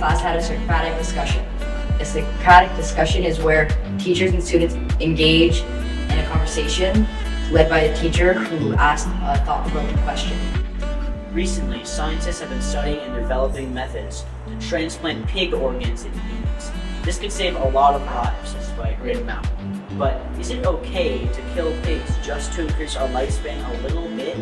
class had a Socratic discussion. A Socratic discussion is where teachers and students engage in a conversation led by a teacher who asked a thought-provoking question. Recently, scientists have been studying and developing methods to transplant pig organs into humans. This could save a lot of lives, by a great amount. But is it okay to kill pigs just to increase our lifespan a little bit?